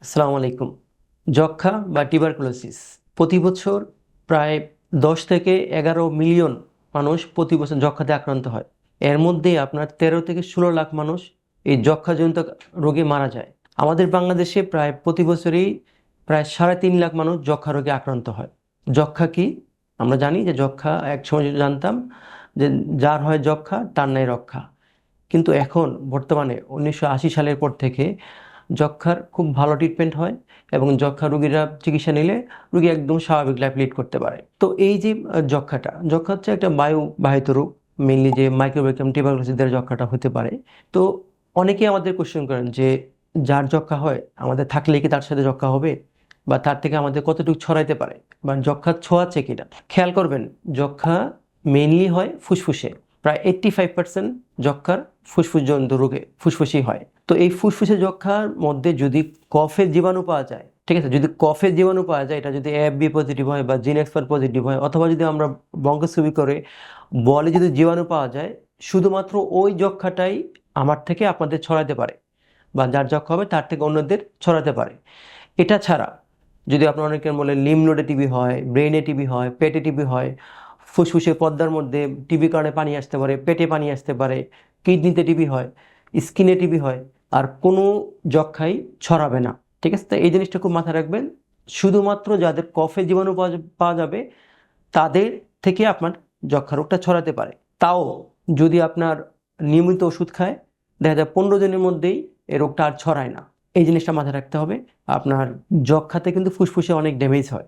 আসসালামু আলাইকুম। যক্ষ্মা বা টিউবারকুলোসিস প্রতি বছর প্রায় 10 থেকে 11 মিলিয়ন মানুষ প্রতি বছর যক্ষ্মাতে আক্রান্ত হয়। এর মধ্যে আপনার 13 থেকে 16 লাখ মানুষ এই যক্ষ্মাজনিত রোগে মারা যায়। আমাদের বাংলাদেশে প্রায় প্রতি বছরই প্রায় 3.5 লাখ মানুষ যক্ষ্মা রোগে আক্রান্ত হয়। যক্ষ্মা কি? আমরা জানি যে যক্ষ্মা একসময় জানতাম যে যার হয় যক্ষ্মা তার নাই রক্ষা। কিন্তু এখন বর্তমানে 1980 সালের পর থেকে যক্ষ্মার খুব ভালো ট্রিটমেন্ট হয় এবং যক্ষ্মা রোগীরা চিকিৎসা নিলে রোগী একদম স্বাভাবিক লাইফ লিড করতে পারে। তো এই যে যক্ষ্মা হচ্ছে একটা বায়ুবাহিত রোগ। মেইনলি যে মাইক্রোবায়োম টিউবারকুলোসিস দ্বারা যক্ষ্মাটা হতে পারে। তো অনেকেই আমাদের কোশ্চেন করেন যে যার যক্ষ্মা হয় আমাদের থাকলে কি তার সাথে যক্ষ্মা হবে, বা তার থেকে আমাদের কতটুকু ছড়াইতে পারে, বা যক্ষ্মা ছোঁয়াচ্ছে কিনা। খেয়াল করবেন, যক্ষ্মা মেইনলি হয় ফুসফুসে। প্রায় 85% যক্ষ্মার ফুসফুসজনিত রোগে ফুসফুসেই হয়। তো এই ফুসফুসে যক্ষ্মার মধ্যে যদি কফের জীবাণু পাওয়া যায়, ঠিক আছে, যদি কফের জীবাণু পাওয়া যায়, এটা যদি এফবি পজিটিভ হয় বা জিন এক্সপার পজিটিভ হয়, অথবা যদি আমরা বঙ্কোস্কোপি করে বলে যদি জীবাণু পাওয়া যায়, শুধুমাত্র ওই যক্ষ্মাটাই আমার থেকে আপনাদের ছড়াতে পারে, বা যার যক্ষ্মা হবে তার থেকে অন্যদের ছড়াতে পারে। এটা ছাড়া যদি আপনার অনেকের বলে লিম্ফ নোডে টিবি হয়, ব্রেনে টিবি হয়, পেটে টিবি হয়, ফুসফুসে পর্দার মধ্যে টিবির কারণে পানি আসতে পারে, পেটে পানি আসতে পারে, কিডনিতে টিবি হয়, স্কিনে টিবি হয়, আর কোনো যক্ষ্মাই ছড়াবে না। ঠিক আছে, তো এই জিনিসটা খুব মাথায় রাখবেন। শুধুমাত্র যাদের কফে জীবাণু পাওয়া যাবে তাদের থেকে আপনার যক্ষ্মা রোগটা ছড়াতে পারে। তাও যদি আপনার নিয়মিত ওষুধ খায়, দেখা যায় 15 দিনের মধ্যেই এই রোগটা আর ছড়ায় না। এই জিনিসটা মাথায় রাখতে হবে। আপনার যক্ষ্মাতে কিন্তু ফুসফুসে অনেক ড্যামেজ হয়,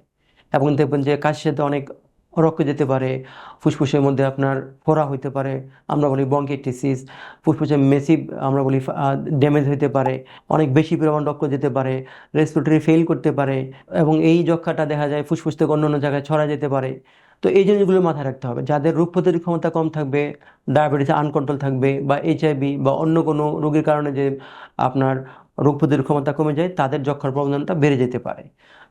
এবং দেখবেন যে কাশির সাথে অনেক রক্ত যেতে পারে, ফুসফুসের মধ্যে আপনার ফোড়া হইতে পারে, আমরা বলি ব্রঙ্কিটিসিস, ফুসফুসে মেসিভ আমরা বলি ড্যামেজ হইতে পারে, অনেক বেশি পরিমাণ রক্ত যেতে পারে, রেসপিরেটরি ফেল করতে পারে, এবং এই যক্ষ্মাটা দেখা যায় ফুসফুস থেকে অন্য অন্য জায়গায় ছড়া যেতে পারে। তো এই জিনিসগুলো মাথায় রাখতে হবে। যাদের রোগ প্রতিরোধ ক্ষমতা কম থাকবে, ডায়াবেটিস আনকন্ট্রোল থাকবে, বা এইচআইভি বা অন্য কোনো রোগের কারণে যে আপনার রোগ প্রতিরোধ ক্ষমতা কমে যায়, তাদের যক্ষ্মার প্রবণতা বেড়ে যেতে পারে।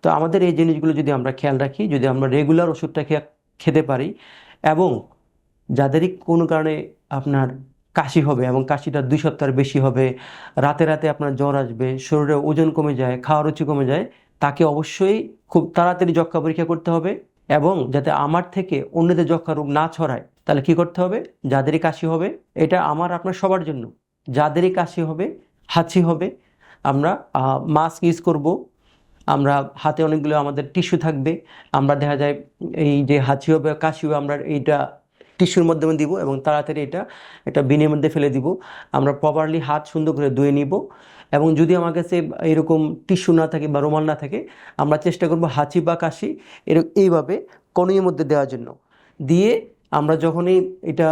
তো আমাদের এই জিনিসগুলো যদি আমরা খেয়াল রাখি, যদি আমরা রেগুলার ওষুধটা খেতে পারি, এবং যাদেরই কোনো কারণে আপনার কাশি হবে এবং কাশিটা 2 সপ্তাহের বেশি হবে, রাতে রাতে আপনার জ্বর আসবে, শরীরে ওজন কমে যায়, খাওয়ার রুচি কমে যায়, তাকে অবশ্যই খুব তাড়াতাড়ি যক্ষ্মা পরীক্ষা করতে হবে। এবং যাতে আমার থেকে অন্যদের যক্ষ্মা রোগ না ছড়ায়, তাহলে কি করতে হবে? যাদেরই কাশি হবে, এটা আমার আপনার সবার জন্য, যাদেরই কাশি হবে, হাঁচি হবে, আমরা মাস্ক ইউজ করব, আমরা হাতে অনেকগুলো আমাদের টিস্যু থাকবে, আমরা দেখা যায় এই যে হাঁচি হবে কাশি হবে আমরা এইটা টিস্যুর মাধ্যমে দিব, এবং তাড়াতাড়ি এটা একটা বিনের মধ্যে ফেলে দিব। আমরা প্রপারলি হাত সুন্দর করে ধুয়ে নিব, এবং যদি আমার কাছে এরকম টিস্যু না থাকে বা রুমাল না থাকে, আমরা চেষ্টা করব হাঁচি বা কাশি এইভাবে কনুইয়ের মধ্যে দেওয়ার জন্য দিয়ে, আমরা যখনই এটা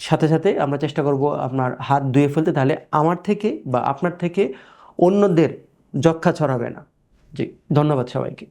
সাথে সাথে আমরা চেষ্টা করব আপনার হাত ধুয়ে ফেলতে, তাহলে আমার থেকে বা আপনার থেকে অন্যদের যক্ষ্মা ছড়াবে না। জি, ধন্যবাদ সবাইকে।